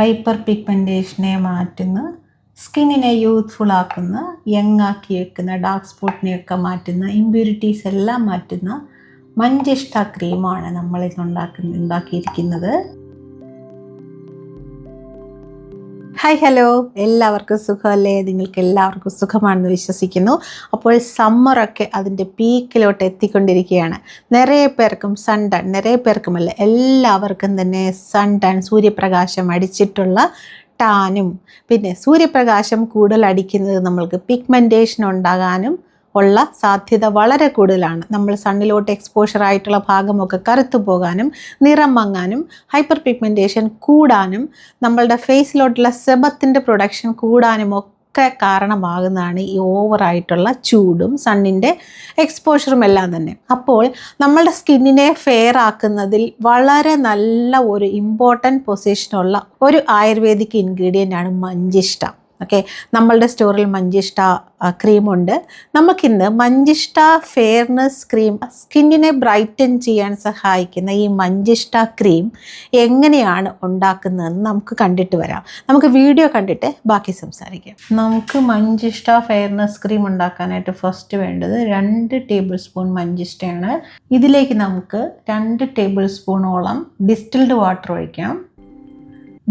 Hyper പിഗ്മെൻറ്റേഷനെ മാറ്റുന്ന, സ്കിന്നിനെ youthful ആക്കുന്ന, young ആക്കി വെക്കുന്ന, ഡാർക്ക് സ്പോട്ടിനെയൊക്കെ മാറ്റുന്ന, ഇമ്പ്യൂരിറ്റീസ് എല്ലാം മാറ്റുന്ന മഞ്ചിഷ്ട ക്രീമാണ് നമ്മളിത് ഉണ്ടാക്കിയിരിക്കുന്നത്. ഹായ് ഹലോ, എല്ലാവർക്കും സുഖമല്ലേ? നിങ്ങൾക്ക് എല്ലാവർക്കും സുഖമാണെന്ന് വിശ്വസിക്കുന്നു. അപ്പോൾ സമ്മറൊക്കെ അതിൻ്റെ പീക്കിലോട്ട് എത്തിക്കൊണ്ടിരിക്കുകയാണ്. നിറയെ പേർക്കും നിറയെ പേർക്കുമല്ല, എല്ലാവർക്കും തന്നെ സൂര്യപ്രകാശം അടിച്ചിട്ടുള്ള ടാനും, പിന്നെ സൂര്യപ്രകാശം കൂടുതൽ അടിക്കുന്നത് നമ്മൾക്ക് പിഗ്മെൻറ്റേഷൻ ഉണ്ടാകാനും ഉള്ള സാധ്യത വളരെ കൂടുതലാണ്. നമ്മൾ സണ്ണിലോട്ട് എക്സ്പോഷർ ആയിട്ടുള്ള ഭാഗമൊക്കെ കറുത്തു പോകാനും, നിറം മങ്ങാനും, ഹൈപ്പർ പിഗ്മെൻറ്റേഷൻ കൂടാനും, നമ്മളുടെ ഫേസിലോട്ടുള്ള സെബത്തിൻ്റെ പ്രൊഡക്ഷൻ കൂടാനും ഒക്കെ കാരണമാകുന്നതാണ് ഈ ഓവറായിട്ടുള്ള ചൂടും സണ്ണിൻ്റെ എക്സ്പോഷറും എല്ലാം തന്നെ. അപ്പോൾ നമ്മളുടെ സ്കിന്നിനെ ഫെയർ ആക്കുന്നതിൽ വളരെ നല്ല ഒരു ഇമ്പോർട്ടൻറ്റ് പൊസിഷനുള്ള ഒരു ആയുർവേദിക് ഇൻഗ്രീഡിയൻ്റ് ആണ് മഞ്ചിഷ്ട. ഓക്കെ, നമ്മളുടെ സ്റ്റോറിൽ മഞ്ചിഷ്ട ക്രീമുണ്ട്. നമുക്കിന്ന് മഞ്ചിഷ്ട ഫെയർനെസ് ക്രീം, സ്കിന്നിനെ ബ്രൈറ്റൻ ചെയ്യാൻ സഹായിക്കുന്ന ഈ മഞ്ചിഷ്ട ക്രീം എങ്ങനെയാണ് ഉണ്ടാക്കുന്നതെന്ന് നമുക്ക് കണ്ടിട്ട് വരാം. നമുക്ക് വീഡിയോ കണ്ടിട്ട് ബാക്കി സംസാരിക്കാം. നമുക്ക് മഞ്ചിഷ്ട ഫെയർനെസ് ക്രീം ഉണ്ടാക്കാനായിട്ട് ഫസ്റ്റ് വേണ്ടത് 2 ടേബിൾ സ്പൂൺ മഞ്ചിഷ്ടയാണ്. ഇതിലേക്ക് നമുക്ക് 2 ടേബിൾ സ്പൂണോളം ഡിസ്റ്റിൽഡ് വാട്ടർ ഒഴിക്കാം.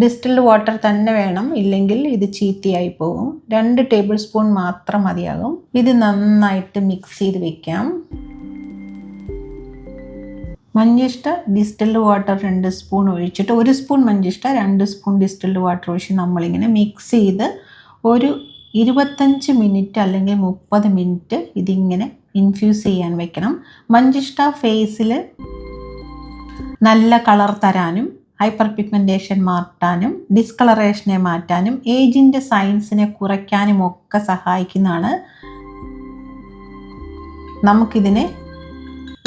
ഡിസ്റ്റിൽഡ് വാട്ടർ തന്നെ വേണം, ഇല്ലെങ്കിൽ ഇത് ചീത്തയായി പോകും. 2 ടേബിൾ സ്പൂൺ മാത്രം മതിയാകും. ഇത് നന്നായിട്ട് മിക്സ് ചെയ്ത് വെക്കാം. മഞ്ചിഷ്ട ഡിസ്റ്റിൽഡ് വാട്ടർ 2 സ്പൂൺ ഒഴിച്ചിട്ട് 1 സ്പൂൺ മഞ്ചിഷ്ട 2 സ്പൂൺ ഡിസ്റ്റിൽഡ് വാട്ടർ ഒഴിച്ച് നമ്മളിങ്ങനെ മിക്സ് ചെയ്ത് ഒരു 25 മിനിറ്റ് അല്ലെങ്കിൽ 30 മിനിറ്റ് ഇതിങ്ങനെ ഇൻഫ്യൂസ് ചെയ്യാൻ വെക്കണം. മഞ്ചിഷ്ട ഫേസിൽ നല്ല കളർ തരാനും, ഹൈപ്പർ പിഗ്മെൻറ്റേഷൻ മാറ്റാനും, ഡിസ്കളറേഷനെ മാറ്റാനും, ഏജിൻ്റെ സൈൻസിനെ കുറയ്ക്കാനും ഒക്കെ സഹായിക്കുന്നതാണ്. നമുക്കിതിനെ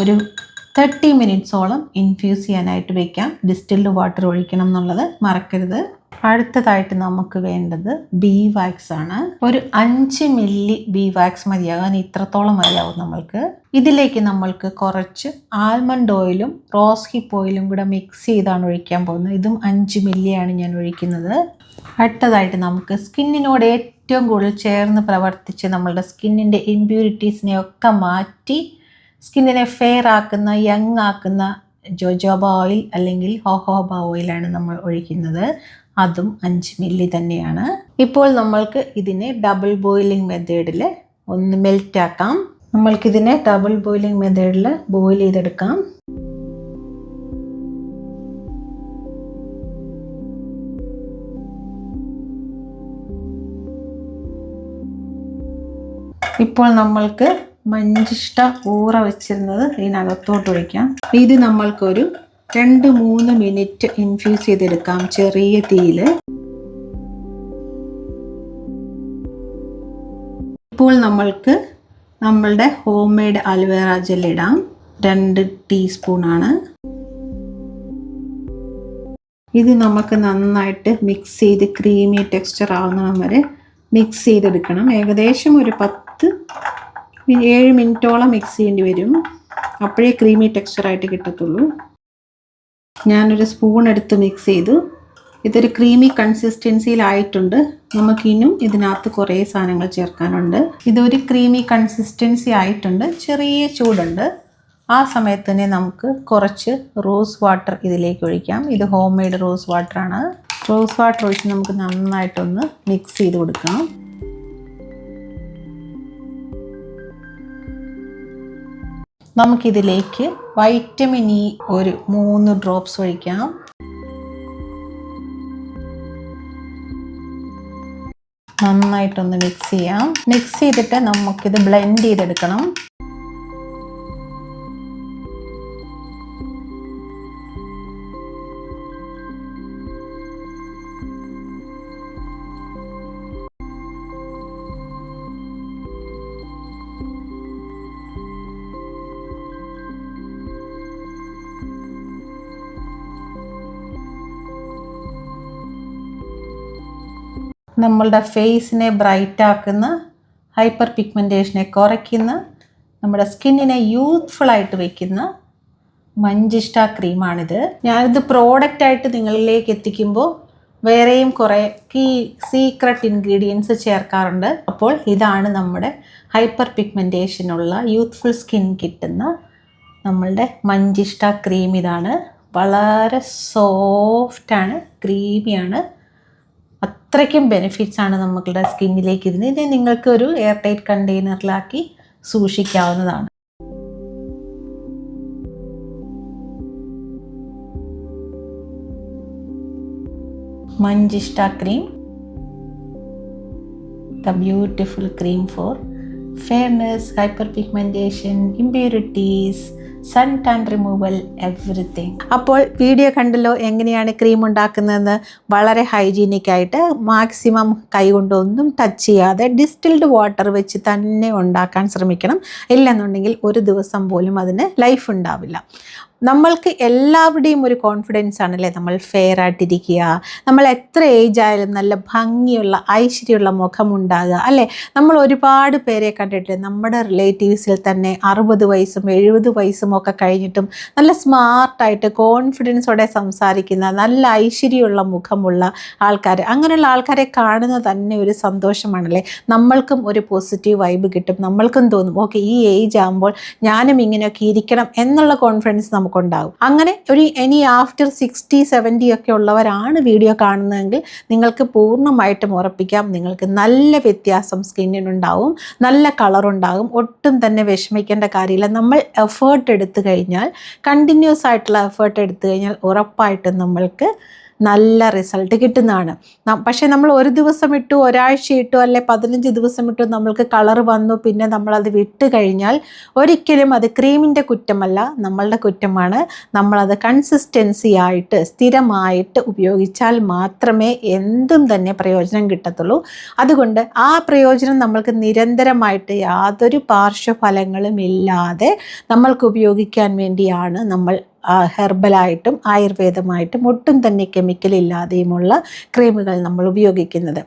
ഒരു 30 മിനിറ്റ്സോളം ഇൻഫ്യൂസ് ചെയ്യാനായിട്ട് വയ്ക്കാം. ഡിസ്റ്റിൽഡ് വാട്ടർ ഒഴിക്കണം എന്നുള്ളത് മറക്കരുത്. അടുത്തതായിട്ട് നമുക്ക് വേണ്ടത് ബീ വാക്സ് ആണ്. ഒരു 5 മില്ലി ബീ വാക്സ് മതിയാകാൻ, ഇത്രത്തോളം മതിയാവും നമ്മൾക്ക്. ഇതിലേക്ക് നമ്മൾക്ക് കുറച്ച് ആൽമണ്ട് ഓയിലും റോസ് ഹിപ്പ് ഓയിലും കൂടെ മിക്സ് ചെയ്താണ് ഒഴിക്കാൻ പോകുന്നത്. ഇതും 5 മില്ലിയാണ് ഞാൻ ഒഴിക്കുന്നത്. അടുത്തതായിട്ട് നമുക്ക് സ്കിന്നിനോട് ഏറ്റവും കൂടുതൽ ചേർന്ന് പ്രവർത്തിച്ച് നമ്മളുടെ സ്കിന്നിൻ്റെ ഇമ്പ്യൂരിറ്റീസിനെ ഒക്കെ മാറ്റി സ്കിന്നിനെ ഫെയർ ആക്കുന്ന, യങ് ആക്കുന്ന ജോജോബ ഓയിൽ അല്ലെങ്കിൽ ഹോഹോബ ഓയിലാണ് നമ്മൾ ഒഴിക്കുന്നത്. അതും 5 മില്ലി തന്നെയാണ്. ഇപ്പോൾ നമ്മൾക്ക് ഇതിനെ ഡബിൾ ബോയിലിംഗ് മെത്തേഡിൽ ഒന്ന് മെൽറ്റ് ആക്കാം. നമ്മൾക്കിതിനെ ഡബിൾ ബോയിലിംഗ് മെത്തേഡിൽ ബോയിൽ ചെയ്തെടുക്കാം. ഇപ്പോൾ നമ്മൾക്ക് മഞ്ചിഷ്ട ഊറ വെച്ചിരുന്നത് ഇതിനകത്തോട്ട് ഒഴിക്കാം. ഇത് നമ്മൾക്കൊരു 2-3 മിനിറ്റ് ഇൻഫ്യൂസ് ചെയ്തെടുക്കാം ചെറിയ തീയിൽ. ഇപ്പോൾ നമ്മൾക്ക് നമ്മളുടെ ഹോം മെയ്ഡ് അലോവേറ ജെൽ ഇടാം. 2 ടീസ്പൂണാണ്. ഇത് നമുക്ക് നന്നായിട്ട് മിക്സ് ചെയ്ത് ക്രീമി ടെക്സ്ചർ ആവുന്ന വരെ മിക്സ് ചെയ്തെടുക്കണം. ഏകദേശം ഒരു 7 മിനിറ്റോളം മിക്സ് ചെയ്യേണ്ടി വരും. അപ്പോഴേ ക്രീമി ടെക്സ്ചറായിട്ട് കിട്ടത്തുള്ളൂ. ഞാനൊരു സ്പൂൺ എടുത്ത് മിക്സ് ചെയ്തു. ഇതൊരു ക്രീമി കൺസിസ്റ്റൻസിയിലായിട്ടുണ്ട്. നമുക്കിനും ഇതിനകത്ത് കുറേ സാധനങ്ങൾ ചേർക്കാനുണ്ട്. ഇതൊരു ക്രീമി കൺസിസ്റ്റൻസി ആയിട്ടുണ്ട്. ചെറിയ ചൂടുണ്ട്. ആ സമയത്ത് തന്നെ നമുക്ക് കുറച്ച് റോസ് വാട്ടർ ഇതിലേക്ക് ഒഴിക്കാം. ഇത് ഹോം മെയ്ഡ് റോസ് വാട്ടറാണ്. റോസ് വാട്ടർ ഒഴിച്ച് നമുക്ക് നന്നായിട്ടൊന്ന് മിക്സ് ചെയ്ത് കൊടുക്കാം. നമുക്കിതിലേക്ക് വൈറ്റമിൻ ഇ ഒരു 3 ഡ്രോപ്സ് ഒഴിക്കാം. നന്നായിട്ടൊന്ന് മിക്സ് ചെയ്യാം. മിക്സ് ചെയ്തിട്ട് നമുക്കിത് ബ്ലെൻഡ് ചെയ്തെടുക്കണം. നമ്മളുടെ ഫേസിനെ ബ്രൈറ്റ് ആക്കുന്ന, ഹൈപ്പർ പിഗ്മെൻറ്റേഷനെ കുറയ്ക്കുന്ന, നമ്മുടെ സ്കിന്നിനെ യൂത്ത്ഫുള്ളായിട്ട് വയ്ക്കുന്ന മഞ്ചിഷ്ട ക്രീമാണിത്. ഞാനിത് പ്രോഡക്റ്റായിട്ട് നിങ്ങളിലേക്ക് എത്തിക്കുമ്പോൾ വേറെയും കുറേ സീക്രട്ട് ഇൻഗ്രീഡിയൻസ് ചേർക്കാറുണ്ട്. അപ്പോൾ ഇതാണ് നമ്മുടെ ഹൈപ്പർ പിഗ്മെൻറ്റേഷനുള്ള യൂത്ത്ഫുൾ സ്കിൻ കിട്ടുന്ന നമ്മളുടെ മഞ്ചിഷ്ട ക്രീം. ഇതാണ് വളരെ സോഫ്റ്റാണ്, ക്രീമിയാണ്, അത്രയ്ക്കും ബെനിഫിറ്റ്സ് ആണ് നമ്മളുടെ സ്കിന്നിലേക്ക്. ഇതിനെ നിങ്ങൾക്ക് ഒരു എയർ ടൈറ്റ് കണ്ടെയ്നറിലാക്കി സൂക്ഷിക്കാവുന്നതാണ്. Manjishtha cream, the beautiful cream for fairness, hyperpigmentation, impurities, sun tan removal, everything. അപ്പോൾ വീഡിയോ കണ്ടല്ലോ എങ്ങനെയാണ് ക്രീം ഉണ്ടാക്കുന്നതെന്ന്. വളരെ ഹൈജീനിക് ആയിട്ട് മാക്സിമം കൈകൊണ്ടൊന്നും ടച്ച് ചെയ്യാതെ ഡിസ്റ്റിൽഡ് വാട്ടർ വെച്ച് തന്നെ ഉണ്ടാക്കാൻ ശ്രമിക്കണം. ഇല്ലെന്നുണ്ടെങ്കിൽ ഒരു ദിവസം പോലും അതിന് ലൈഫ് ഉണ്ടാവില്ല. നമ്മൾക്ക് എല്ലാവരുടെയും ഒരു കോൺഫിഡൻസ് ആണല്ലേ നമ്മൾ ഫെയർ ആയിട്ടിരിക്കുക, നമ്മൾ എത്ര ഏജ് ആയാലും നല്ല ഭംഗിയുള്ള ഐശ്വര്യമുള്ള മുഖമുണ്ടാകുക അല്ലേ. നമ്മൾ ഒരുപാട് പേരെ കണ്ടിട്ട് നമ്മുടെ റിലേറ്റീവ്സിൽ തന്നെ 60 വയസ്സും 70 വയസ്സും ഒക്കെ കഴിഞ്ഞിട്ടും നല്ല സ്മാർട്ടായിട്ട് കോൺഫിഡൻസോടെ സംസാരിക്കുന്ന നല്ല ഐശ്വര്യമുള്ള മുഖമുള്ള ആൾക്കാർ, അങ്ങനെയുള്ള ആൾക്കാരെ കാണുന്നത് തന്നെ ഒരു സന്തോഷമാണല്ലേ. നമ്മൾക്കും ഒരു പോസിറ്റീവ് വൈബ് കിട്ടും. നമ്മൾക്കും തോന്നും ഓക്കെ ഈ ഏജ് ആകുമ്പോൾ ഞാനും ഇങ്ങനെയൊക്കെ ഇരിക്കണം എന്നുള്ള കോൺഫിഡൻസ് നമുക്കുണ്ടാകും. അങ്ങനെ ഇനി ആഫ്റ്റർ 60-70 ഒക്കെ ഉള്ളവരാണ് വീഡിയോ കാണുന്നതെങ്കിൽ നിങ്ങൾക്ക് പൂർണ്ണമായിട്ടും ഉറപ്പിക്കാം നിങ്ങൾക്ക് നല്ല വ്യത്യാസം സ്കിന്നിനുണ്ടാവും, നല്ല കളറുണ്ടാകും. ഒട്ടും തന്നെ വിഷമിക്കേണ്ട കാര്യമില്ല. നമ്മൾ എഫേർട്ട് എടുത്തു കഴിഞ്ഞാൽ, കണ്ടിന്യൂസ് ആയിട്ടുള്ള എഫേർട്ട് എടുത്തു കഴിഞ്ഞാൽ ഉറപ്പായിട്ടും നമ്മൾക്ക് നല്ല റിസൾട്ട് കിട്ടുന്നതാണ്. പക്ഷേ നമ്മൾ ഒരു ദിവസം ഇട്ടു, ഒരാഴ്ച ഇട്ടു, അല്ലെ 15 ദിവസം ഇട്ടു നമ്മൾക്ക് കളർ വന്നു, പിന്നെ നമ്മളത് വിട്ട് കഴിഞ്ഞാൽ ഒരിക്കലും അത് ക്രീമിൻ്റെ കുറ്റമല്ല, നമ്മളുടെ കുറ്റമാണ്. നമ്മളത് കൺസിസ്റ്റൻസി ആയിട്ട് സ്ഥിരമായിട്ട് ഉപയോഗിച്ചാൽ മാത്രമേ എന്തും തന്നെ പ്രയോജനം കിട്ടത്തുള്ളൂ. അതുകൊണ്ട് ആ പ്രയോജനം നമ്മൾക്ക് നിരന്തരമായിട്ട് യാതൊരു പാർശ്വഫലങ്ങളും ഇല്ലാതെ നമ്മൾക്ക് ഉപയോഗിക്കാൻ വേണ്ടിയാണ് നമ്മൾ ഹെർബലായിട്ടും ആയുർവേദമായിട്ടും ഒട്ടും തന്നെ കെമിക്കൽ ഇല്ലാതെയുമുള്ള ക്രീമുകൾ നമ്മൾ ഉപയോഗിക്കുന്നത്.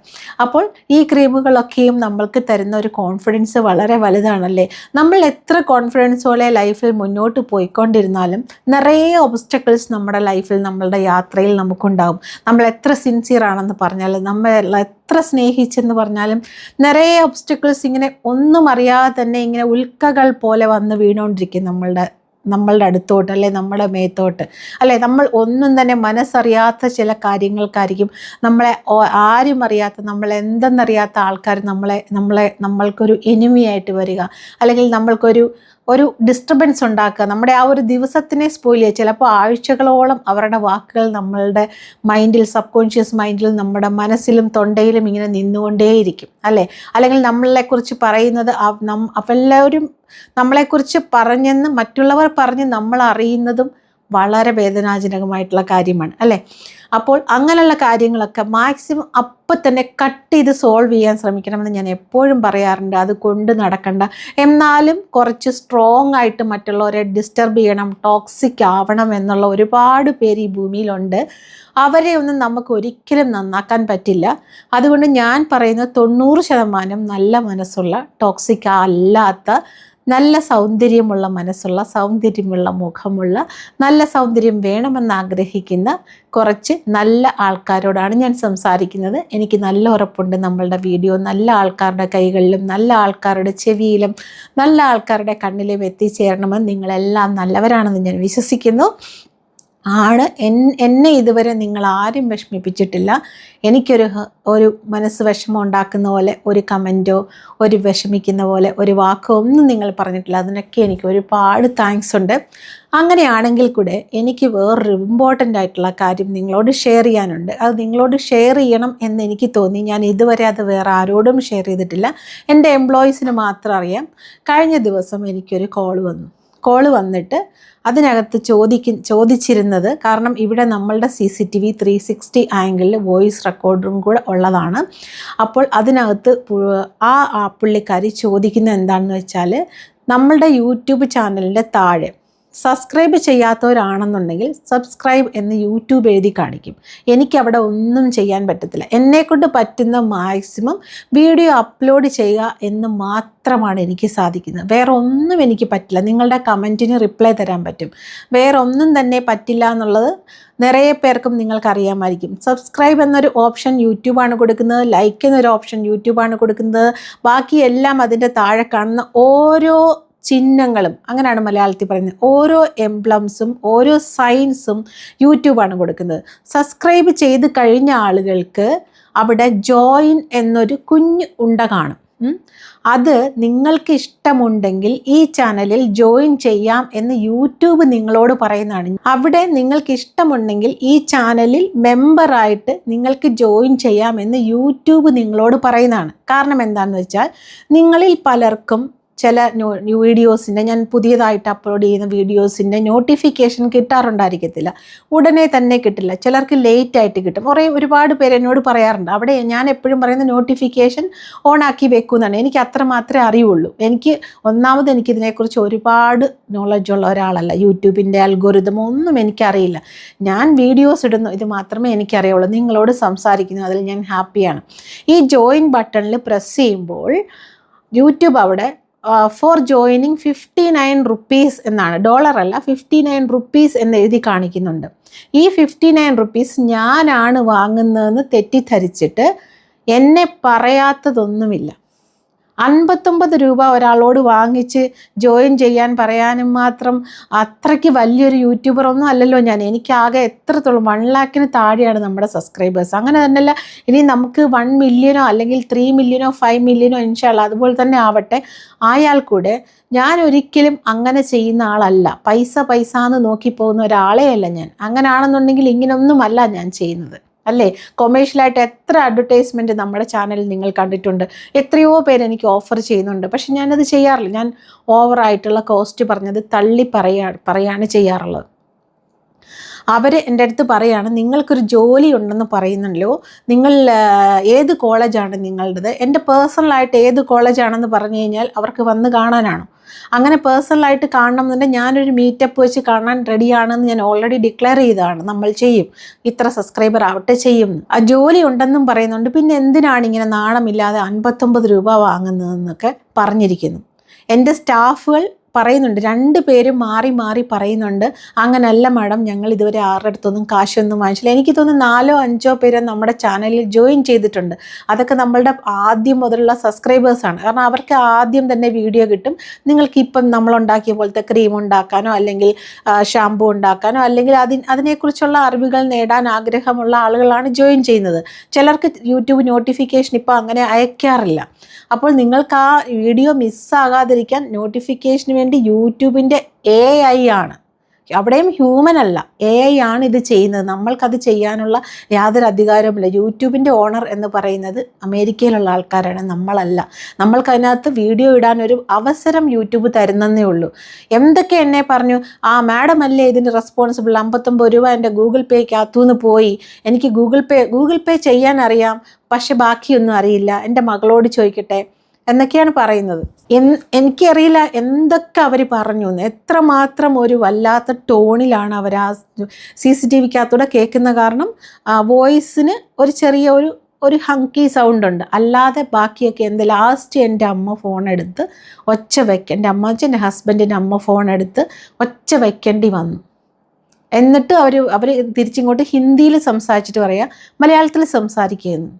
അപ്പോൾ ഈ ക്രീമുകളൊക്കെയും നമ്മൾക്ക് തരുന്ന ഒരു കോൺഫിഡൻസ് വളരെ വലുതാണല്ലേ. നമ്മൾ എത്ര കോൺഫിഡൻസോടെ ലൈഫിൽ മുന്നോട്ട് പോയിക്കൊണ്ടിരുന്നാലും നിറയെ ഒബ്സ്റ്റക്കിൾസ് നമ്മുടെ ലൈഫിൽ, നമ്മളുടെ യാത്രയിൽ നമുക്കുണ്ടാകും. നമ്മൾ എത്ര സിൻസിയർ ആണെന്ന് പറഞ്ഞാലും, നമ്മൾ എത്ര സ്നേഹിച്ചെന്ന് പറഞ്ഞാലും നിറയെ ഒബ്സ്റ്റക്കിൾസ് ഇങ്ങനെ ഒന്നും അറിയാതെ തന്നെ ഇങ്ങനെ ഉൽക്കകൾ പോലെ വന്ന് വീണുകൊണ്ടിരിക്കും നമ്മളുടെ അടുത്തോട്ട്, അല്ലെ നമ്മുടെ മേത്തോട്ട്, അല്ലെ. നമ്മൾ ഒന്നും തന്നെ മനസ്സറിയാത്ത ചില കാര്യങ്ങൾക്കായിരിക്കും നമ്മളെ ആരും അറിയാത്ത, നമ്മളെന്തെന്നറിയാത്ത ആൾക്കാർ നമ്മൾക്കൊരു എനിമിയായിട്ട് വരിക, അല്ലെങ്കിൽ ഒരു ഡിസ്റ്റർബൻസ് ഉണ്ടാക്കുക, നമ്മുടെ ആ ഒരു ദിവസത്തിനെ സ്പോയിൽ ചെയ്യുക. ചിലപ്പോൾ ആഴ്ചകളോളം അവരുടെ വാക്കുകൾ നമ്മളുടെ മൈൻഡിൽ, സബ് കോൺഷ്യസ് മൈൻഡിൽ, നമ്മുടെ മനസ്സിലും തൊണ്ടയിലും ഇങ്ങനെ നിന്നുകൊണ്ടേയിരിക്കും അല്ലേ. അല്ലെങ്കിൽ നമ്മളെക്കുറിച്ച് പറയുന്നത് അവരെല്ലാവരും നമ്മളെക്കുറിച്ച് പറഞ്ഞെന്ന് മറ്റുള്ളവർ പറഞ്ഞ് നമ്മൾ അറിയുന്നതും വളരെ വേദനാജനകമായിട്ടുള്ള കാര്യമാണ് അല്ലേ. അപ്പോൾ അങ്ങനെയുള്ള കാര്യങ്ങളൊക്കെ മാക്സിമം അപ്പം തന്നെ കട്ട് ചെയ്ത് സോൾവ് ചെയ്യാൻ ശ്രമിക്കണമെന്ന് ഞാൻ എപ്പോഴും പറയാറുണ്ട്. അത് കൊണ്ട് നടക്കണ്ട. എന്നാലും കുറച്ച് സ്ട്രോങ് ആയിട്ട് മറ്റുള്ളവരെ ഡിസ്റ്റർബ് ചെയ്യണം, ടോക്സിക് ആവണം എന്നുള്ള ഒരുപാട് പേര് ഈ ഭൂമിയിലുണ്ട്. അവരെ ഒന്നും നമുക്ക് ഒരിക്കലും നന്നാക്കാൻ പറ്റില്ല. അതുകൊണ്ട് ഞാൻ പറയുന്നത് 90% നല്ല മനസ്സുള്ള, ടോക്സിക് അല്ലാത്ത, നല്ല സൗന്ദര്യമുള്ള മനസ്സുള്ള, സൗന്ദര്യമുള്ള മുഖമുള്ള, നല്ല സൗന്ദര്യം വേണമെന്ന് ആഗ്രഹിക്കുന്ന കുറച്ച് നല്ല ആൾക്കാരോടാണ് ഞാൻ സംസാരിക്കുന്നത്. എനിക്ക് നല്ല ഉറപ്പുണ്ട് നമ്മളുടെ വീഡിയോ നല്ല ആൾക്കാരുടെ കൈകളിലും നല്ല ആൾക്കാരുടെ ചെവിയിലും നല്ല ആൾക്കാരുടെ കണ്ണിലും എത്തിച്ചേരണമെന്ന്. നിങ്ങളെല്ലാം നല്ലവരാണെന്ന് ഞാൻ വിശ്വസിക്കുന്നു. എന്നെ ഇതുവരെ നിങ്ങൾ ആരും വിഷമിപ്പിച്ചിട്ടില്ല. എനിക്കൊരു മനസ്സ് വിഷമം ഉണ്ടാക്കുന്ന പോലെ ഒരു കമൻറ്റോ, ഒരു വിഷമിക്കുന്ന പോലെ ഒരു വാക്കോ ഒന്നും നിങ്ങൾ പറഞ്ഞിട്ടില്ല. അതിനൊക്കെ എനിക്ക് ഒരുപാട് താങ്ക്സ് ഉണ്ട്. അങ്ങനെയാണെങ്കിൽ കൂടെ എനിക്ക് വേറൊരു ഇമ്പോർട്ടൻ്റ് ആയിട്ടുള്ള കാര്യം നിങ്ങളോട് ഷെയർ ചെയ്യാനുണ്ട്. അത് നിങ്ങളോട് ഷെയർ ചെയ്യണം എന്ന് എനിക്ക് തോന്നി. ഞാൻ ഇതുവരെ അത് വേറെ ആരോടും ഷെയർ ചെയ്തിട്ടില്ല. എൻ്റെ എംപ്ലോയീസിന് മാത്രം അറിയാം. കഴിഞ്ഞ ദിവസം എനിക്കൊരു കോൾ വന്നിട്ട് അതിനകത്ത് ചോദിച്ചിരുന്നത്, കാരണം ഇവിടെ നമ്മളുടെ CCTV 360 ആംഗിളിൽ വോയിസ് റെക്കോർഡറും കൂടെ ഉള്ളതാണ്. അപ്പോൾ അതിനകത്ത് പുള്ളിക്കാരി ചോദിക്കുന്നത് എന്താണെന്ന് വെച്ചാൽ, നമ്മളുടെ യൂട്യൂബ് ചാനലിൻ്റെ താഴെ സബ്സ്ക്രൈബ് ചെയ്യാത്തവരാണെന്നുണ്ടെങ്കിൽ സബ്സ്ക്രൈബ് എന്ന് യൂട്യൂബ് എഴുതി കാണിക്കും. എനിക്കവിടെ ഒന്നും ചെയ്യാൻ പറ്റത്തില്ല. എന്നെക്കൊണ്ട് പറ്റുന്ന മാക്സിമം വീഡിയോ അപ്ലോഡ് ചെയ്യുക എന്ന് മാത്രമാണ് എനിക്ക് സാധിക്കുന്നത്. വേറെ ഒന്നും എനിക്ക് പറ്റില്ല. നിങ്ങളുടെ കമൻറ്റിന് റിപ്ലൈ തരാൻ പറ്റും, വേറെ ഒന്നും തന്നെ പറ്റില്ല എന്നുള്ളത് നിറയെ പേർക്കും നിങ്ങൾക്കറിയാമായിരിക്കും. സബ്സ്ക്രൈബ് എന്നൊരു ഓപ്ഷൻ യൂട്യൂബാണ് കൊടുക്കുന്നത്, ലൈക്ക് എന്നൊരു ഓപ്ഷൻ യൂട്യൂബാണ് കൊടുക്കുന്നത്, ബാക്കിയെല്ലാം അതിൻ്റെ താഴെ കാണുന്ന ഓരോ ചിഹ്നങ്ങളും, അങ്ങനെയാണ് മലയാളത്തിൽ പറയുന്നത്, ഓരോ എംബ്ലംസും ഓരോ സൈൻസും യൂട്യൂബാണ് കൊടുക്കുന്നത്. സബ്സ്ക്രൈബ് ചെയ്ത് കഴിഞ്ഞ ആളുകൾക്ക് അവിടെ ജോയിൻ എന്നൊരു കുഞ്ഞ് ഉണ്ട കാണും. അത് നിങ്ങൾക്ക് ഇഷ്ടമുണ്ടെങ്കിൽ ഈ ചാനലിൽ ജോയിൻ ചെയ്യാം എന്ന് യൂട്യൂബ് നിങ്ങളോട് പറയുന്നതാണ്. അവിടെ നിങ്ങൾക്ക് ഇഷ്ടമുണ്ടെങ്കിൽ ഈ ചാനലിൽ മെമ്പറായിട്ട് നിങ്ങൾക്ക് ജോയിൻ ചെയ്യാം എന്ന് യൂട്യൂബ് നിങ്ങളോട് പറയുന്നതാണ്. കാരണം എന്താണെന്ന് വെച്ചാൽ നിങ്ങളിൽ പലർക്കും ചില വീഡിയോസിൻ്റെ, ഞാൻ പുതിയതായിട്ട് അപ്ലോഡ് ചെയ്യുന്ന വീഡിയോസിൻ്റെ നോട്ടിഫിക്കേഷൻ കിട്ടാറുണ്ടായിരിക്കത്തില്ല, ഉടനെ തന്നെ കിട്ടില്ല, ചിലർക്ക് ലേറ്റ് ആയിട്ട് കിട്ടും. ഒരുപാട് പേര് എന്നോട് പറയാറുണ്ട്. അവിടെ ഞാൻ എപ്പോഴും പറയുന്ന നോട്ടിഫിക്കേഷൻ ഓണാക്കി വെക്കുന്നതാണ്. എനിക്ക് അത്ര മാത്രമേ അറിയുള്ളൂ. ഒന്നാമത് എനിക്കിതിനെക്കുറിച്ച് ഒരുപാട് നോളജ് ഉള്ള ഒരാളല്ല. യൂട്യൂബിൻ്റെ അൽഗോരിതം ഒന്നും എനിക്കറിയില്ല. ഞാൻ വീഡിയോസ് ഇടുന്നു, ഇത് മാത്രമേ എനിക്കറിയുള്ളൂ. നിങ്ങളോട് സംസാരിക്കുന്നു, അതിൽ ഞാൻ ഹാപ്പിയാണ്. ഈ ജോയിൻ ബട്ടണിൽ പ്രസ് ചെയ്യുമ്പോൾ യൂട്യൂബ് അവിടെ ഫോർ ജോയിനിങ് 59 റുപ്പീസ് എന്നാണ്, ഡോളറല്ല, 59 റുപ്പീസ് എന്ന് എഴുതി കാണിക്കുന്നുണ്ട്. ഈ 59 റുപ്പീസ് ഞാനാണ് വാങ്ങുന്നതെന്ന് തെറ്റിദ്ധരിച്ചിട്ട് എന്നെ പറയാത്തതൊന്നുമില്ല. 59 രൂപ ഒരാളോട് വാങ്ങിച്ച് ജോയിൻ ചെയ്യാൻ പറയാനും മാത്രം അത്രയ്ക്ക് വലിയൊരു യൂട്യൂബർ ഒന്നും അല്ലല്ലോ ഞാൻ. എനിക്കാകെ എത്രത്തോളം 1 ലാഖിന് താഴെയാണ് നമ്മുടെ സബ്സ്ക്രൈബേഴ്സ്. അങ്ങനെ തന്നെയല്ല, ഇനി നമുക്ക് 1 മില്യനോ അല്ലെങ്കിൽ 3 മില്യനോ 5 മില്യനോ ഇൻഷാ അല്ലാഹ് അതുപോലെ തന്നെ ആവട്ടെ, ആയാൽ കൂടെ ഞാൻ ഒരിക്കലും അങ്ങനെ ചെയ്യുന്ന ആളല്ല. പൈസ എന്ന് നോക്കിപ്പോകുന്ന ഒരാളേ അല്ല ഞാൻ. അങ്ങനെയാണെന്നുണ്ടെങ്കിൽ ഇങ്ങനൊന്നുമല്ല ഞാൻ ചെയ്യുന്നത്, അല്ലേ? കൊമേഴ്ഷ്യലായിട്ട് എത്ര അഡ്വർടൈസ്മെൻറ്റ് നമ്മുടെ ചാനലിൽ നിങ്ങൾ കണ്ടിട്ടുണ്ട്. എത്രയോ പേര് എനിക്ക് ഓഫർ ചെയ്യുന്നുണ്ട്. പക്ഷെ ഞാനത് ചെയ്യാറില്ല. ഞാൻ ഓവറായിട്ടുള്ള കോസ്റ്റ് പറഞ്ഞത് തള്ളി പറയാണ് ചെയ്യാറുള്ളത്. അവർ എൻ്റെ അടുത്ത് പറയാണ്, നിങ്ങൾക്കൊരു ജോലി ഉണ്ടെന്ന് പറയുന്നല്ലോ, നിങ്ങൾ ഏത് കോളേജാണ് നിങ്ങളുടേത്? എൻ്റെ പേഴ്സണലായിട്ട് ഏത് കോളേജാണെന്ന് പറഞ്ഞു കഴിഞ്ഞാൽ അവർക്ക് വന്ന് കാണാനാണോ? അങ്ങനെ പേഴ്സണലായിട്ട് കാണണം എന്നുണ്ടെങ്കിൽ ഞാനൊരു മീറ്റപ്പ് വെച്ച് കാണാൻ റെഡിയാണെന്ന് ഞാൻ ഓൾറെഡി ഡിക്ലെയർ ചെയ്തതാണ്. നമ്മൾ ചെയ്യും, ഇത്ര സബ്സ്ക്രൈബർ ആവട്ടെ ചെയ്യും. ആ ജോലി ഉണ്ടെന്നും പറയുന്നുണ്ട്. പിന്നെ എന്തിനാണ് ഇങ്ങനെ നാണമില്ലാതെ 59 രൂപ വാങ്ങുന്നതെന്നൊക്കെ പറഞ്ഞിരിക്കുന്നു. എൻ്റെ സ്റ്റാഫുകൾ പറയുന്നുണ്ട്, 2 പേരും മാറി പറയുന്നുണ്ട്, അങ്ങനല്ല മാഡം, ഞങ്ങൾ ഇതുവരെ ആരുടെ അടുത്തൊന്നും കാശൊന്നും വാങ്ങിച്ചില്ല. എനിക്ക് തോന്നുന്നു 4-5 പേര് നമ്മുടെ ചാനലിൽ ജോയിൻ ചെയ്തിട്ടുണ്ട്. അതൊക്കെ നമ്മളുടെ ആദ്യം മുതലുള്ള സബ്സ്ക്രൈബേഴ്സാണ്. കാരണം അവർക്ക് ആദ്യം തന്നെ വീഡിയോ കിട്ടും. നിങ്ങൾക്കിപ്പം നമ്മളുണ്ടാക്കിയ പോലത്തെ ക്രീം ഉണ്ടാക്കാനോ അല്ലെങ്കിൽ ഷാമ്പു ഉണ്ടാക്കാനോ അല്ലെങ്കിൽ അതിനെക്കുറിച്ചുള്ള അറിവുകൾ നേടാൻ ആഗ്രഹമുള്ള ആളുകളാണ് ജോയിൻ ചെയ്യുന്നത്. ചിലർക്ക് യൂട്യൂബ് നോട്ടിഫിക്കേഷൻ ഇപ്പോൾ അങ്ങനെ അയക്കാറില്ല. അപ്പോൾ നിങ്ങൾക്ക് ആ വീഡിയോ മിസ്സാകാതിരിക്കാൻ നോട്ടിഫിക്കേഷന് വേണ്ടി യൂട്യൂബിൻ്റെ AI ആണ്, അവിടെയും ഹ്യൂമൻ അല്ല, AI ആണ് ഇത് ചെയ്യുന്നത്. നമ്മൾക്കത് ചെയ്യാനുള്ള യാതൊരു അധികാരവുമില്ല. യൂട്യൂബിൻ്റെ ഓണർ എന്ന് പറയുന്നത് അമേരിക്കയിലുള്ള ആൾക്കാരാണ്, നമ്മളല്ല. നമ്മൾക്കതിനകത്ത് വീഡിയോ ഇടാനൊരു അവസരം യൂട്യൂബ് തരുന്നതേ ഉള്ളൂ. എന്തൊക്കെ എന്നെ പറഞ്ഞു, മാഡം അല്ലേ ഇതിന് റെസ്പോൺസിബിൾ, 59 രൂപ എൻ്റെ ഗൂഗിൾ പേക്കകത്തുനിന്ന് പോയി, എനിക്ക് ഗൂഗിൾ പേ ചെയ്യാൻ അറിയാം, പക്ഷെ ബാക്കിയൊന്നും അറിയില്ല, എൻ്റെ മകളോട് ചോദിക്കട്ടെ എന്നൊക്കെയാണ് പറയുന്നത്. എനിക്കറിയില്ല എന്തൊക്കെ അവർ പറഞ്ഞു എന്ന്. എത്രമാത്രം ഒരു വല്ലാത്ത ടോണിലാണ് അവർ ആ CCTVക്കകത്തൂടെ കേൾക്കുന്ന. കാരണം വോയിസിന് ഒരു ചെറിയ ഒരു ഹങ്കി സൗണ്ട് ഉണ്ട്, അല്ലാതെ ബാക്കിയൊക്കെ എന്ത്. ലാസ്റ്റ് എൻ്റെ അമ്മ ഫോണെടുത്ത് എൻ്റെ അമ്മ വെച്ചാൽ എൻ്റെ ഹസ്ബൻഡിൻ്റെ അമ്മ ഫോണെടുത്ത് ഒച്ച വയ്ക്കേണ്ടി വന്നു. എന്നിട്ട് അവർ തിരിച്ചിങ്ങോട്ട് ഹിന്ദിയിൽ സംസാരിച്ചിട്ട് പറയാം, മലയാളത്തിൽ സംസാരിക്കുന്നു.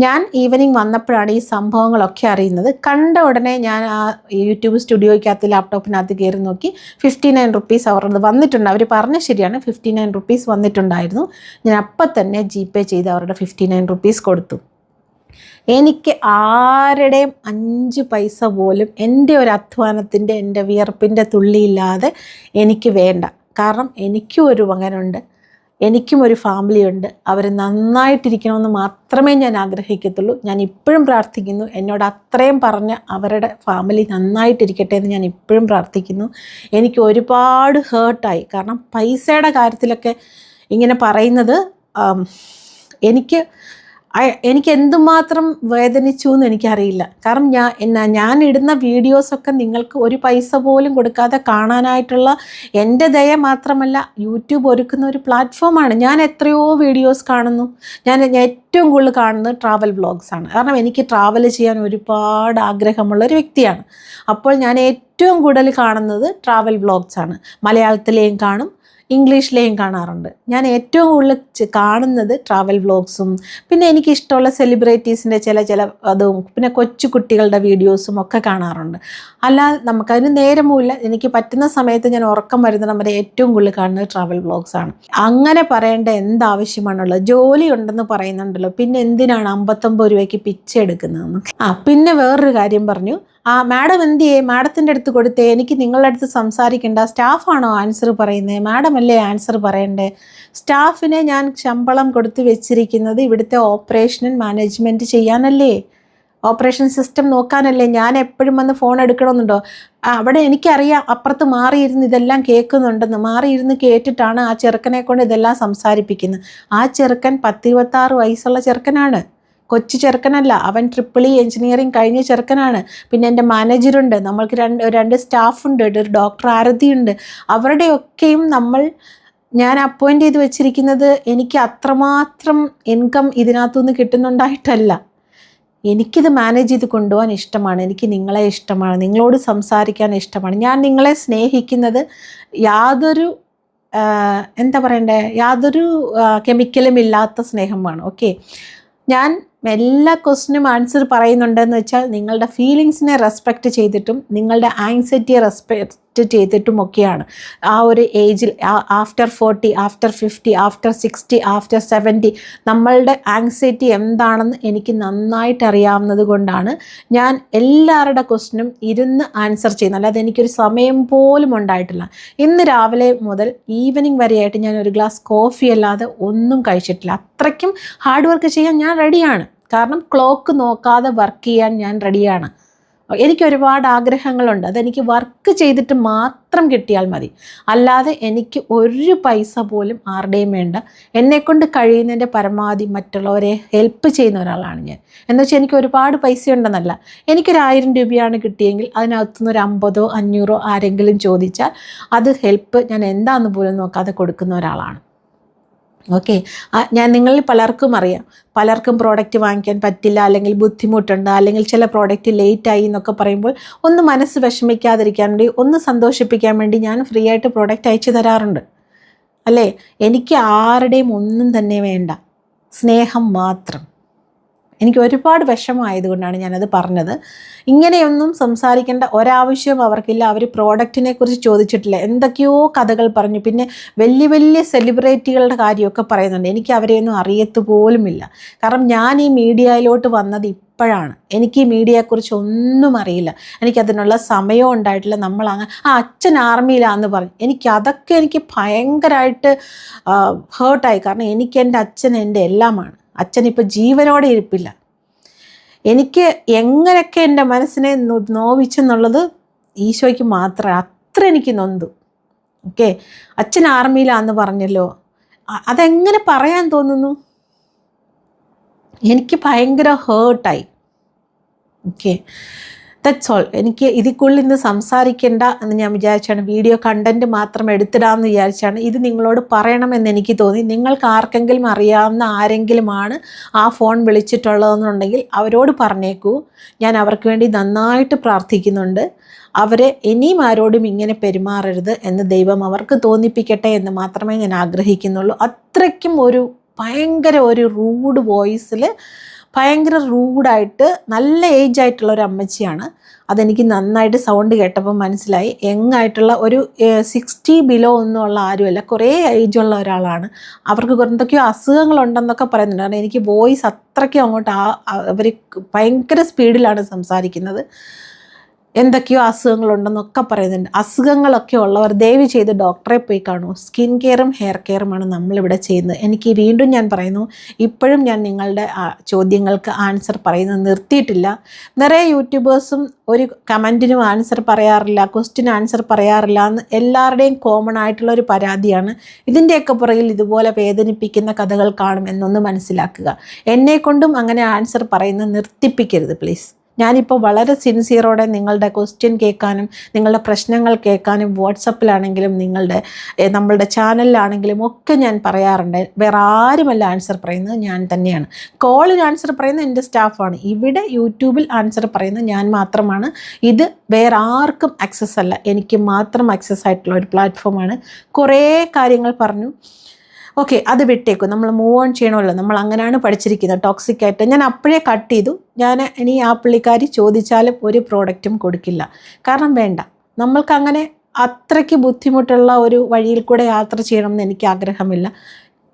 ഞാൻ ഈവനിങ് വന്നപ്പോഴാണ് ഈ സംഭവങ്ങളൊക്കെ അറിയുന്നത്. കണ്ട ഉടനെ ഞാൻ ആ യൂട്യൂബ് സ്റ്റുഡിയോയ്ക്കകത്ത് ലാപ്ടോപ്പിനകത്ത് കയറി നോക്കി. 59 റുപ്പീസ് അവരത് വന്നിട്ടുണ്ട്. അവർ പറഞ്ഞ ശരിയാണ്, 59 റുപ്പീസ് വന്നിട്ടുണ്ടായിരുന്നു. ഞാൻ അപ്പം തന്നെ GPay ചെയ്ത് അവരുടെ 59 റുപ്പീസ് കൊടുത്തു. എനിക്ക് ആരുടെയും 5 പൈസ പോലും എൻ്റെ ഒരു അധ്വാനത്തിൻ്റെ, എൻ്റെ വിയർപ്പിൻ്റെ തുള്ളിയില്ലാതെ എനിക്ക് വേണ്ട. കാരണം എനിക്കും ഒരു മകനുണ്ട്, എനിക്കും ഒരു ഫാമിലി ഉണ്ട്. അവർ നന്നായിട്ടിരിക്കണമെന്ന് മാത്രമേ ഞാൻ ആഗ്രഹിക്കത്തുള്ളൂ. ഞാൻ ഇപ്പോഴും പ്രാർത്ഥിക്കുന്നു, എന്നോട് അത്രയും പറഞ്ഞ അവരുടെ ഫാമിലി നന്നായിട്ടിരിക്കട്ടെ എന്ന് ഞാൻ ഇപ്പോഴും പ്രാർത്ഥിക്കുന്നു. എനിക്ക് ഒരുപാട് ഹേർട്ടായി. കാരണം പൈസയുടെ കാര്യത്തിലൊക്കെ ഇങ്ങനെ പറയുന്നത് എനിക്ക് എനിക്ക് എന്തുമാത്രം വേദനിച്ചു എന്ന് എനിക്കറിയില്ല. കാരണം ഞാൻ ഇടുന്ന വീഡിയോസൊക്കെ നിങ്ങൾക്ക് ഒരു പൈസ പോലും കൊടുക്കാതെ കാണാനായിട്ടുള്ള എൻ്റെ ദയ മാത്രമല്ല, യൂട്യൂബ് ഒരുക്കുന്ന ഒരു പ്ലാറ്റ്ഫോമാണ്. ഞാൻ എത്രയോ വീഡിയോസ് കാണുന്നു. ഞാൻ ഏറ്റവും കൂടുതൽ കാണുന്നത് ട്രാവൽ വ്ളോഗ്സാണ്. കാരണം എനിക്ക് ട്രാവൽ ചെയ്യാൻ ഒരുപാട് ആഗ്രഹമുള്ള ഒരു വ്യക്തിയാണ്. അപ്പോൾ ഞാൻ ഏറ്റവും കൂടുതൽ കാണുന്നത് ട്രാവൽ വ്ളോഗ്സാണ്. മലയാളത്തിലെയും കാണും, ഇംഗ്ലീഷിലെയും കാണാറുണ്ട്. ഞാൻ ഏറ്റവും കൂടുതൽ കാണുന്നത് ട്രാവൽ വ്ളോഗ്സും പിന്നെ എനിക്കിഷ്ടമുള്ള സെലിബ്രിറ്റീസിൻ്റെ ചില അതും പിന്നെ കൊച്ചു കുട്ടികളുടെ വീഡിയോസും ഒക്കെ കാണാറുണ്ട്. അല്ലാതെ നമുക്കതിന് നേരമില്ല. എനിക്ക് പറ്റുന്ന സമയത്ത് ഞാൻ ഉറക്കം വരുന്നിടം വരെ ഏറ്റവും കൂടുതൽ കാണുന്നത് ട്രാവൽ വ്ളോഗ്സാണ്. അങ്ങനെ പറയേണ്ട എന്താവശ്യമാണുള്ളത്? ജോലി ഉണ്ടെന്ന് പറയുന്നുണ്ടല്ലോ, പിന്നെ എന്തിനാണ് 59 രൂപയ്ക്ക് പിച്ചെ എടുക്കുന്നതെന്ന്. പിന്നെ വേറൊരു കാര്യം പറഞ്ഞു, മാഡം എന്തിയേ, മാഡത്തിൻ്റെ അടുത്ത് കൊടുത്തേ, എനിക്ക് നിങ്ങളുടെ അടുത്ത് സംസാരിക്കേണ്ട, സ്റ്റാഫാണോ ആൻസർ പറയുന്നത്, മാഡം അല്ലേ ആൻസർ പറയണ്ടേ? സ്റ്റാഫിനെ ഞാൻ ശമ്പളം കൊടുത്ത് വെച്ചിരിക്കുന്നത് ഇവിടുത്തെ ഓപ്പറേഷൻ മാനേജ്മെൻറ്റ് ചെയ്യാനല്ലേ, ഓപ്പറേഷൻ സിസ്റ്റം നോക്കാനല്ലേ. ഞാൻ എപ്പോഴും വന്ന് ഫോൺ എടുക്കണമെന്നുണ്ടോ? അവിടെ എനിക്കറിയാം അപ്പുറത്ത് മാറിയിരുന്ന് ഇതെല്ലാം കേൾക്കുന്നുണ്ടെന്ന്. മാറിയിരുന്ന് കേട്ടിട്ടാണ് ആ ചെറുക്കനെ കൊണ്ട് ഇതെല്ലാം സംസാരിപ്പിക്കുന്നത്. ആ ചെറുക്കൻ 10-26 വയസ്സുള്ള ചെറുക്കനാണ്, കൊച്ചു ചെറുക്കനല്ല. അവൻ EEE എഞ്ചിനീയറിംഗ് കഴിഞ്ഞ ചെറുക്കനാണ്. പിന്നെ എൻ്റെ മാനേജറുണ്ട്, നമ്മൾക്ക് രണ്ട് സ്റ്റാഫുണ്ട്, ഒരു ഡോക്ടർ ആരതിയുണ്ട്. അവരുടെയൊക്കെയും ഞാൻ അപ്പോയിൻ്റ് ചെയ്ത് വെച്ചിരിക്കുന്നത് എനിക്ക് അത്രമാത്രം ഇൻകം ഇതിനകത്തുനിന്ന് കിട്ടുന്നുണ്ടായിട്ടല്ല. എനിക്കിത് മാനേജ് ചെയ്ത് കൊണ്ടുപോകാൻ ഇഷ്ടമാണ്. എനിക്ക് നിങ്ങളെ ഇഷ്ടമാണ്, നിങ്ങളോട് സംസാരിക്കാൻ ഇഷ്ടമാണ്. ഞാൻ നിങ്ങളെ സ്നേഹിക്കുന്നത് യാതൊരു യാതൊരു കെമിക്കലും ഇല്ലാത്ത സ്നേഹമാണ്. ഓക്കെ, ഞാൻ എല്ലാ ക്വസ്റ്റിനും ആൻസർ പറയുന്നുണ്ടെന്ന് വെച്ചാൽ നിങ്ങളുടെ ഫീലിങ്സിനെ റെസ്പെക്റ്റ് ചെയ്തിട്ടും നിങ്ങളുടെ ആങ്സൈറ്റിയെ റെസ്പെക്റ്റ് ചെയ്തിട്ടും ഒക്കെയാണ്. ആ ഒരു ഏജിൽ ആഫ്റ്റർ 40, ആഫ്റ്റർ 50, ആഫ്റ്റർ 60, ആഫ്റ്റർ 70 നമ്മളുടെ ആങ്സൈറ്റി എന്താണെന്ന് എനിക്ക് നന്നായിട്ട് അറിയാവുന്നത് കൊണ്ടാണ് ഞാൻ എല്ലാവരുടെ ക്വസ്റ്റിനും ഇരുന്ന് ആൻസർ ചെയ്യുന്നത്. അല്ലാതെ എനിക്കൊരു സമയം പോലും ഉണ്ടായിട്ടില്ല. ഇന്ന് രാവിലെ മുതൽ ഈവനിങ് വരെയായിട്ട് ഞാൻ ഒരു ഗ്ലാസ് കോഫി അല്ലാതെ ഒന്നും കഴിച്ചിട്ടില്ല. അത്രയ്ക്കും ഹാർഡ് വർക്ക് ചെയ്യാൻ ഞാൻ റെഡിയാണ്. കാരണം ക്ലോക്ക് നോക്കാതെ വർക്ക് ചെയ്യാൻ ഞാൻ റെഡിയാണ്. എനിക്ക് ഒരുപാട് ആഗ്രഹങ്ങളുണ്ട്. അതെനിക്ക് വർക്ക് ചെയ്തിട്ട് മാത്രം കിട്ടിയാൽ മതി. അല്ലാതെ എനിക്ക് ഒരു പൈസ പോലും ആരുടെയും വേണ്ട. എന്നെക്കൊണ്ട് കഴിയുന്നതിൻ്റെ പരമാവധി മറ്റുള്ളവരെ ഹെൽപ്പ് ചെയ്യുന്ന ഒരാളാണ് ഞാൻ. എന്നുവെച്ചാൽ എനിക്ക് ഒരുപാട് പൈസ ഉണ്ടെന്നല്ല. എനിക്കൊരു 1000 രൂപയാണ് കിട്ടിയെങ്കിൽ അതിനകത്തുനിന്ന് ഒരു 50 500 ആരെങ്കിലും ചോദിച്ചാൽ അത് ഹെൽപ്പ് ഞാൻ എന്താണെന്ന് പോലും നോക്കാതെ കൊടുക്കുന്ന ഒരാളാണ്. ഓക്കെ, ഞാൻ നിങ്ങളിൽ പലർക്കും അറിയാം, പലർക്കും പ്രോഡക്റ്റ് വാങ്ങിക്കാൻ പറ്റില്ല, അല്ലെങ്കിൽ ബുദ്ധിമുട്ടുണ്ട്, അല്ലെങ്കിൽ ചില പ്രോഡക്റ്റ് ലേറ്റായി എന്നൊക്കെ പറയുമ്പോൾ ഒന്ന് മനസ്സ് വിഷമിക്കാതിരിക്കാൻ വേണ്ടി, ഒന്ന് സന്തോഷിപ്പിക്കാൻ വേണ്ടി ഞാൻ ഫ്രീ ആയിട്ട് പ്രോഡക്റ്റ് അയച്ചു തരാറുണ്ട്. അല്ലേ, എനിക്ക് ആരുടെയും ഒന്നും തന്നെ വേണ്ട, സ്നേഹം മാത്രം. എനിക്ക് ഒരുപാട് വിഷമമായതുകൊണ്ടാണ് ഞാനത് പറഞ്ഞത്. ഇങ്ങനെയൊന്നും സംസാരിക്കേണ്ട ഒരാവശ്യവും അവർക്കില്ല. അവർ പ്രോഡക്റ്റിനെ കുറിച്ച് ചോദിച്ചിട്ടില്ല, എന്തൊക്കെയോ കഥകൾ പറഞ്ഞു. പിന്നെ വലിയ വലിയ സെലിബ്രിറ്റികളുടെ കാര്യമൊക്കെ പറയുന്നുണ്ട്. എനിക്ക് അവരെയൊന്നും അറിയത്തുപോലുമില്ല. കാരണം ഞാൻ ഈ മീഡിയയിലോട്ട് വന്നത് ഇപ്പോഴാണ്. എനിക്ക് ഈ മീഡിയയെക്കുറിച്ച് ഒന്നും അറിയില്ല. എനിക്കതിനുള്ള സമയവും ഉണ്ടായിട്ടില്ല. അച്ഛൻ ആർമിയിലാണെന്ന് പറഞ്ഞു. എനിക്ക് ഭയങ്കരമായിട്ട് ഹേർട്ടായി. കാരണം എനിക്ക് എൻ്റെ അച്ഛൻ എൻ്റെ എല്ലാമാണ്. അച്ഛനിപ്പോൾ ജീവനോടെ ഇരിപ്പില്ല. എനിക്ക് എങ്ങനെയൊക്കെ എൻ്റെ മനസ്സിനെ നോവിച്ചെന്നുള്ളത് ഈശോയ്ക്ക് മാത്രമേ. അത്ര എനിക്ക് നൊന്തു. ഓക്കെ, അച്ഛൻ ആർമിയിലാന്ന് പറഞ്ഞല്ലോ, അതെങ്ങനെ പറയാൻ തോന്നുന്നു? എനിക്ക് ഭയങ്കര ഹേർട്ടായി. Okay, that's all. എനിക്ക് ഇതിക്കുള്ളിൽ ഇന്ന് സംസാരിക്കേണ്ട എന്ന് ഞാൻ വിചാരിച്ചാണ്. വീഡിയോ കണ്ടൻറ്റ് മാത്രം എടുത്തിടാമെന്ന് വിചാരിച്ചാണ്. ഇത് നിങ്ങളോട് പറയണമെന്ന് എനിക്ക് തോന്നി. നിങ്ങൾക്ക് ആർക്കെങ്കിലും അറിയാവുന്ന ആരെങ്കിലുമാണ് ആ ഫോൺ വിളിച്ചിട്ടുള്ളതെന്നുണ്ടെങ്കിൽ അവരോട് പറഞ്ഞേക്കൂ. ഞാൻ അവർക്ക് വേണ്ടി നന്നായിട്ട് പ്രാർത്ഥിക്കുന്നുണ്ട്. അവരെ ഇനിയും ആരോടും ഇങ്ങനെ പെരുമാറരുത് എന്ന് ദൈവം അവർക്ക് തോന്നിപ്പിക്കട്ടെ എന്ന് മാത്രമേ ഞാൻ ആഗ്രഹിക്കുന്നുള്ളൂ. അത്രയ്ക്കും ഭയങ്കര ഒരു റൂഡ് വോയിസിൽ, ഭയങ്കര റൂഡായിട്ട്, നല്ല ഏജ് ആയിട്ടുള്ള ഒരു അമ്മച്ചിയാണ്. അതെനിക്ക് നന്നായിട്ട് സൗണ്ട് കേട്ടപ്പോൾ മനസ്സിലായി. യങ്ങായിട്ടുള്ള ഒരു 60 ബിലോ ഒന്നുമുള്ള ആരുമല്ല, കുറേ ഏജുള്ള ഒരാളാണ്. അവർക്ക് എന്തൊക്കെയോ അസുഖങ്ങളുണ്ടെന്നൊക്കെ പറയുന്നുണ്ട്. കാരണം എനിക്ക് വോയിസ് അത്രയ്ക്കും അങ്ങോട്ട് അവർ ഭയങ്കര സ്പീഡിലാണ് സംസാരിക്കുന്നത്. എന്തൊക്കെയോ അസുഖങ്ങളുണ്ടെന്നൊക്കെ പറയുന്നുണ്ട്. അസുഖങ്ങളൊക്കെ ഉള്ളവർ ദയവ് ചെയ്ത് ഡോക്ടറെ പോയി കാണൂ. സ്കിൻ കെയറും ഹെയർ കെയറുമാണ് നമ്മളിവിടെ ചെയ്യുന്നത്. എനിക്ക് വീണ്ടും ഞാൻ പറയുന്നു, ഇപ്പോഴും ഞാൻ നിങ്ങളുടെ ചോദ്യങ്ങൾക്ക് ആൻസർ പറയുന്നത് നിർത്തിയിട്ടില്ല. നിറയെ യൂട്യൂബേഴ്സും ഒരു കമൻറ്റിനും ആൻസർ പറയാറില്ല, ക്വസ്റ്റ്യൻ ആൻസർ പറയാറില്ല എന്ന് എല്ലാവരുടെയും കോമൺ ആയിട്ടുള്ളൊരു പരാതിയാണ്. ഇതിൻ്റെയൊക്കെ പുറകിൽ ഇതുപോലെ വേദനിപ്പിക്കുന്ന കഥകൾ കാണും എന്നൊന്ന് മനസ്സിലാക്കുക. എന്നെക്കൊണ്ടും അങ്ങനെ ആൻസർ പറയുന്നത് നിർത്തിപ്പിക്കരുത് പ്ലീസ്. ഞാനിപ്പോൾ വളരെ സിൻസിയറോടെ നിങ്ങളുടെ ക്വസ്റ്റ്യൻ കേൾക്കാനും നിങ്ങളുടെ പ്രശ്നങ്ങൾ കേൾക്കാനും വാട്സപ്പിലാണെങ്കിലും നമ്മളുടെ ചാനലിലാണെങ്കിലും ഒക്കെ ഞാൻ പറയാറുണ്ട്. വേറെ ആരുമല്ല ആൻസർ പറയുന്നത്, ഞാൻ തന്നെയാണ്. കോളിൽ ആൻസർ പറയുന്നത് എൻ്റെ സ്റ്റാഫാണ്. ഇവിടെ യൂട്യൂബിൽ ആൻസർ പറയുന്നത് ഞാൻ മാത്രമാണ്. ഇത് വേറെ ആർക്കും ആക്സസ് അല്ല, എനിക്ക് മാത്രം ആക്സസ് ആയിട്ടുള്ള ഒരു പ്ലാറ്റ്ഫോമാണ്. കുറേ കാര്യങ്ങൾ പറഞ്ഞു. ഓക്കെ, അത് വിട്ടേക്കും. നമ്മൾ മൂവ് ഓൺ ചെയ്യണമല്ലോ. നമ്മൾ അങ്ങനെയാണ് പഠിച്ചിരിക്കുന്നത്. ടോക്സിക് ആയിട്ട് ഞാൻ അപ്പോഴേ കട്ട് ചെയ്തു. ഇനി ആ പുള്ളിക്കാരി ചോദിച്ചാലും ഒരു പ്രോഡക്റ്റും കൊടുക്കില്ല. കാരണം വേണ്ട, നമ്മൾക്കങ്ങനെ അത്രയ്ക്ക് ബുദ്ധിമുട്ടുള്ള ഒരു വഴിയിൽ കൂടെ യാത്ര ചെയ്യണമെന്ന് എനിക്ക് ആഗ്രഹമില്ല.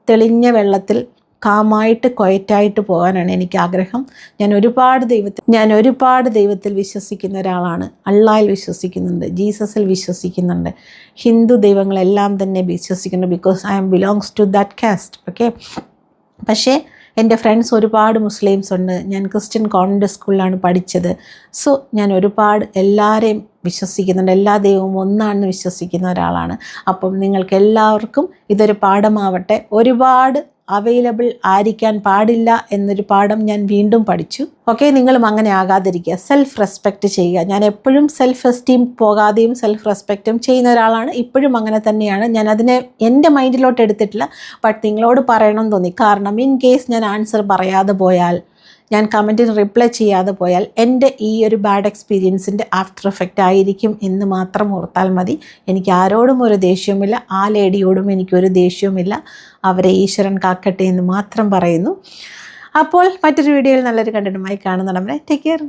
തെളിഞ്ഞ വെള്ളത്തിൽ കാമായിട്ട് ക്വയറ്റായിട്ട് പോകാനാണ് എനിക്ക് ആഗ്രഹം. ഞാൻ ഒരുപാട് ദൈവത്തിൽ വിശ്വസിക്കുന്ന ഒരാളാണ്. അള്ളാഹിൽ വിശ്വസിക്കുന്നുണ്ട്, ജീസസിൽ വിശ്വസിക്കുന്നുണ്ട്, ഹിന്ദു ദൈവങ്ങളെല്ലാം തന്നെ വിശ്വസിക്കുന്നുണ്ട്. Because I belongs to that caste. Okay, പക്ഷേ എൻ്റെ ഫ്രണ്ട്സ് ഒരുപാട് മുസ്ലിംസ് ഉണ്ട്. ഞാൻ ക്രിസ്ത്യൻ കോൺവെൻറ്റ് സ്കൂളിലാണ് പഠിച്ചത്. സോ ഞാൻ ഒരുപാട് എല്ലാവരെയും വിശ്വസിക്കുന്നുണ്ട്. എല്ലാ ദൈവവും ഒന്നാണെന്ന് വിശ്വസിക്കുന്ന ഒരാളാണ്. അപ്പം നിങ്ങൾക്ക് എല്ലാവർക്കും ഇതൊരു പാഠമാവട്ടെ. ഒരുപാട് അവൈലബിൾ ആയിരിക്കാൻ പാടില്ല എന്നൊരു പാഠം ഞാൻ വീണ്ടും പഠിച്ചു. ഓക്കെ, നിങ്ങളും അങ്ങനെ ആകാതിരിക്കുക. സെൽഫ് റെസ്പെക്റ്റ് ചെയ്യുക. ഞാൻ എപ്പോഴും സെൽഫ് എസ്റ്റീം പോകാതെയും സെൽഫ് റെസ്പെക്റ്റും ചെയ്യുന്ന ഒരാളാണ്. ഇപ്പോഴും അങ്ങനെ തന്നെയാണ്. ഞാൻ അതിനെ എൻ്റെ മൈൻഡിലോട്ട് എടുത്തിട്ടില്ല. ബട്ട് നിങ്ങളോട് പറയണമെന്ന് തോന്നി. കാരണം ഇൻ കേസ് ഞാൻ ആൻസർ പറയാതെ പോയാൽ, ഞാൻ കമൻറ്റിന് റിപ്ലൈ ചെയ്യാതെ പോയാൽ എൻ്റെ ഈ ഒരു ബാഡ് എക്സ്പീരിയൻസിൻ്റെ ആഫ്റ്റർ എഫക്റ്റ് ആയിരിക്കും എന്ന് മാത്രം ഓർത്താൽ മതി. എനിക്ക് ആരോടും ഒരു ദേഷ്യവുമില്ല, ആ ലേഡിയോടും എനിക്കൊരു ദേഷ്യവുമില്ല. അവരെ ഈശ്വരൻ കാക്കട്ടെ എന്ന് മാത്രം പറയുന്നു. അപ്പോൾ മറ്റൊരു വീഡിയോയിൽ നല്ലൊരു കണ്ടന്റുമായി കാണുന്നിടം വരെ ടേക്ക് കെയർ.